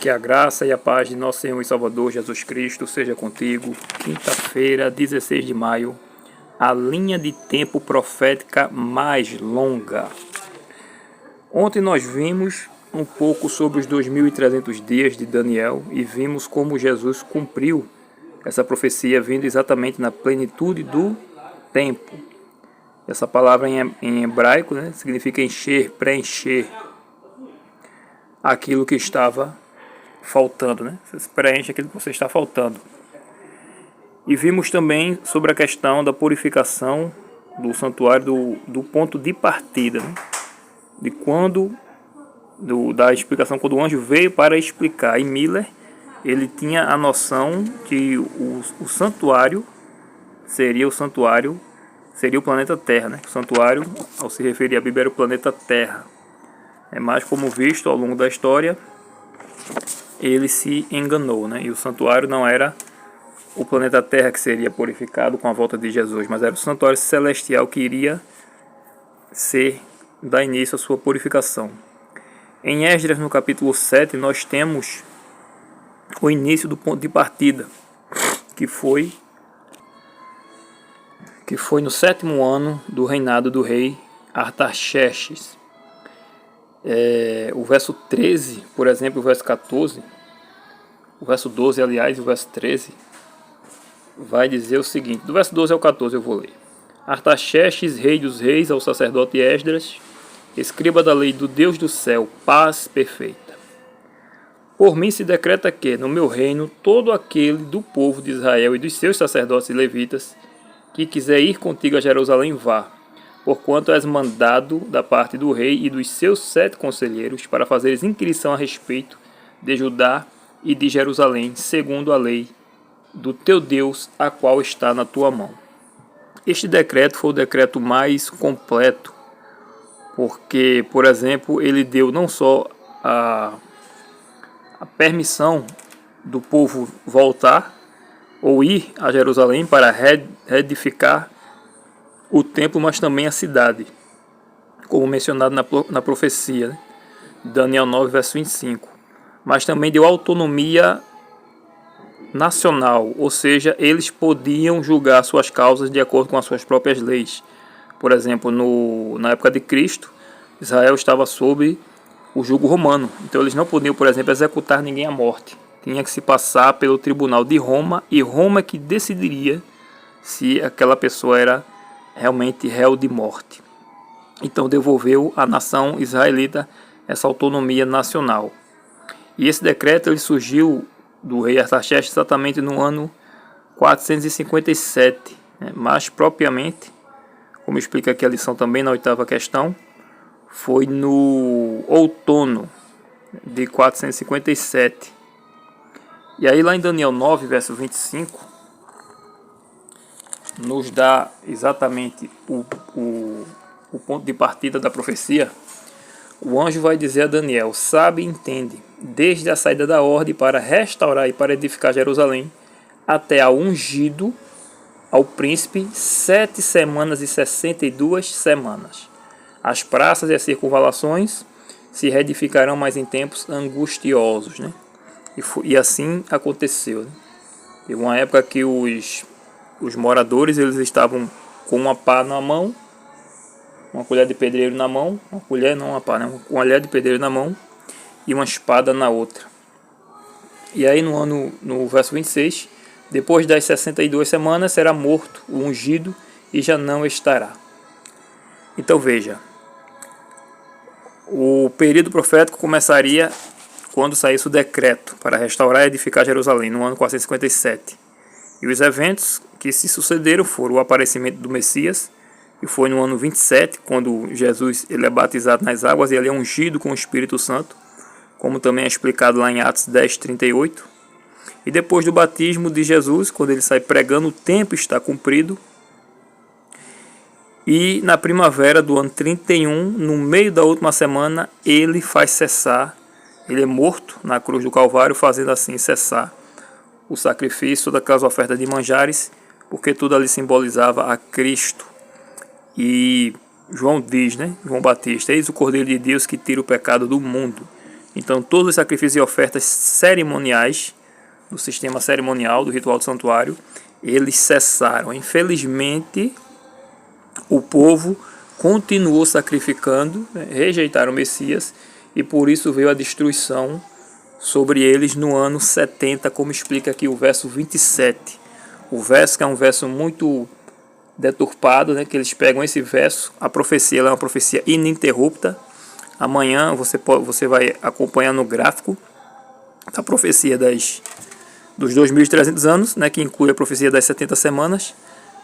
Que a graça e a paz de nosso Senhor e Salvador Jesus Cristo seja contigo. Quinta-feira, 16 de maio, a linha de tempo profética mais longa. Ontem nós vimos um pouco sobre os 2.300 dias de Daniel e vimos como Jesus cumpriu essa profecia vindo exatamente na plenitude do tempo. Essa palavra em hebraico, significa encher, preencher aquilo que estava faltando, Você preenche aquilo que você está faltando. E vimos também sobre a questão da purificação do santuário do ponto de partida, de quando, da explicação quando o anjo veio para explicar. E Miller, ele tinha a noção que o santuário seria o planeta Terra, O santuário, ao se referir à Bíblia, era o planeta Terra. Mas como visto ao longo da história, ele se enganou, E o santuário não era o planeta Terra que seria purificado com a volta de Jesus, mas era o santuário celestial que iria dar início à sua purificação. Em Esdras, no capítulo 7, nós temos o início do ponto de partida, que foi no 7º ano do reinado do rei Artaxerxes. O verso 13, por exemplo, o verso 14, o verso 12, aliás, o verso 13, vai dizer o seguinte: do verso 12 ao 14 eu vou ler. Artaxerxes, rei dos reis, ao sacerdote Esdras, escriba da lei do Deus do céu, paz perfeita. Por mim se decreta que, no meu reino, todo aquele do povo de Israel e dos seus sacerdotes e levitas, que quiser ir contigo a Jerusalém, vá, porquanto és mandado da parte do rei e dos seus 7 conselheiros para fazeres inquirição a respeito de Judá e de Jerusalém, segundo a lei do teu Deus, a qual está na tua mão. Este decreto foi o decreto mais completo, porque, por exemplo, ele deu não só a permissão do povo voltar ou ir a Jerusalém para reedificar o templo, mas também a cidade, como mencionado na profecia, Daniel 9, verso 25. Mas também deu autonomia nacional, ou seja, eles podiam julgar suas causas de acordo com as suas próprias leis. Por exemplo, na época de Cristo, Israel estava sob o jugo romano, então eles não podiam, por exemplo, executar ninguém à morte. Tinha que se passar pelo tribunal de Roma, e Roma é que decidiria se aquela pessoa era realmente réu de morte. Então devolveu à nação israelita essa autonomia nacional. E esse decreto ele surgiu do rei Artaxerxes exatamente no ano 457, mais propriamente, como explica aqui a lição também na 8ª questão, foi no outono de 457. E aí lá em Daniel 9, verso 25, nos dá exatamente o ponto de partida da profecia. O anjo vai dizer a Daniel: sabe e entende, desde a saída da ordem para restaurar e para edificar Jerusalém, até ao ungido, ao príncipe, 7 semanas e 62 semanas. As praças e as circunvalações se reedificarão mais em tempos angustiosos, E assim aconteceu. Teve uma época que os moradores eles estavam com uma pá na mão, uma colher de pedreiro na mão, uma colher não uma pá, uma colher de pedreiro na mão e uma espada na outra. E aí no verso 26, depois das 62 semanas será morto o ungido e já não estará. Então veja, o período profético começaria quando saísse o decreto para restaurar e edificar Jerusalém, no ano 457. E os eventos que se sucederam foram o aparecimento do Messias, que foi no ano 27, quando Jesus ele é batizado nas águas e ele é ungido com o Espírito Santo, como também é explicado lá em Atos 10, 38. E depois do batismo de Jesus, quando ele sai pregando, o tempo está cumprido. E na primavera do ano 31, no meio da última semana, ele faz cessar, ele é morto na cruz do Calvário, fazendo assim cessar o sacrifício daquelas ofertas de manjares, porque tudo ali simbolizava a Cristo. E João diz, João Batista: eis o Cordeiro de Deus que tira o pecado do mundo. Então todos os sacrifícios e ofertas cerimoniais do sistema cerimonial do ritual do santuário, eles cessaram. Infelizmente, o povo continuou sacrificando, né, rejeitaram o Messias, e por isso veio a destruição sobre eles no ano 70, como explica aqui o verso 27. O verso que é um verso muito deturpado, né, que eles pegam esse verso, a profecia ela é uma profecia ininterrupta. Amanhã você vai acompanhar no gráfico a profecia dos 2.300 anos, né, que inclui a profecia das 70 semanas.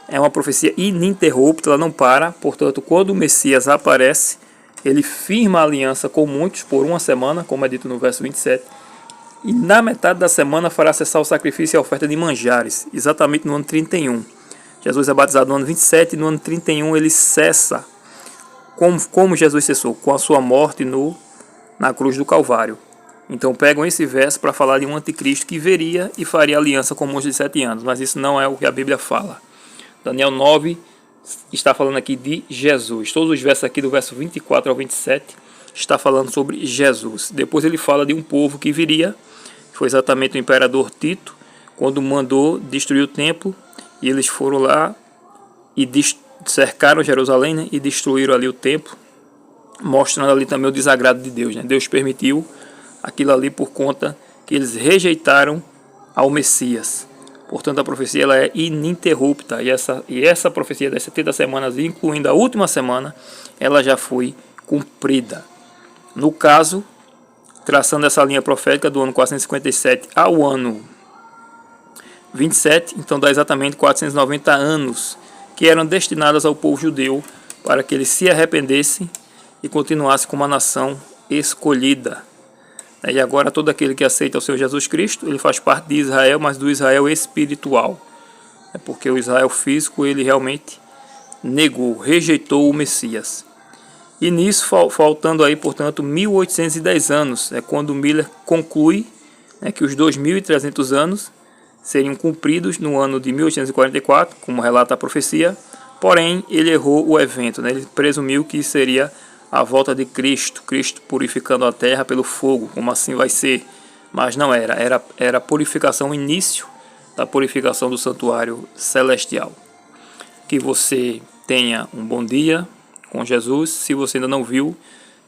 É uma profecia ininterrupta, ela não para. Portanto, quando o Messias aparece, ele firma a aliança com muitos por uma semana, como é dito no verso 27, e na metade da semana fará cessar o sacrifício e a oferta de manjares, exatamente no ano 31. Jesus é batizado no ano 27 e no ano 31 ele cessa. Como Jesus cessou? Com a sua morte na cruz do Calvário. Então pegam esse verso para falar de um anticristo que veria e faria aliança com monges de 7 anos, mas isso não é o que a Bíblia fala. Daniel 9 está falando aqui de Jesus. Todos os versos aqui do verso 24 ao 27 está falando sobre Jesus. Depois ele fala de um povo que viria, foi exatamente o imperador Tito, quando mandou destruir o templo, e eles foram lá e cercaram Jerusalém, né, e destruíram ali o templo, mostrando ali também o desagrado de Deus, né? Deus permitiu aquilo ali por conta que eles rejeitaram ao Messias. Portanto, a profecia ela é ininterrupta, e essa profecia das 70 semanas, incluindo a última semana, ela já foi cumprida. No caso, traçando essa linha profética do ano 457 ao ano 27, então dá exatamente 490 anos que eram destinados ao povo judeu para que ele se arrependesse e continuasse como uma nação escolhida. E agora todo aquele que aceita o Senhor Jesus Cristo, ele faz parte de Israel, mas do Israel espiritual. É porque o Israel físico, ele realmente negou, rejeitou o Messias. E nisso, faltando aí, portanto, 1810 anos, é quando Miller conclui, né, que os 2.300 anos seriam cumpridos no ano de 1844, como relata a profecia, porém ele errou o evento, né? Ele presumiu que seria a volta de Cristo purificando a terra pelo fogo, como assim vai ser, mas não era a purificação, o início da purificação do santuário celestial. Que você tenha um bom dia com Jesus. Se você ainda não viu,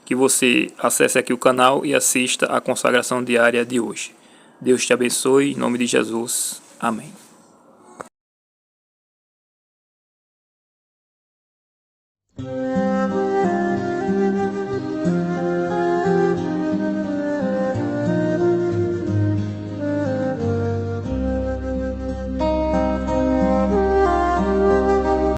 que você acesse aqui o canal e assista a consagração diária de hoje. Deus te abençoe, em nome de Jesus. Amém.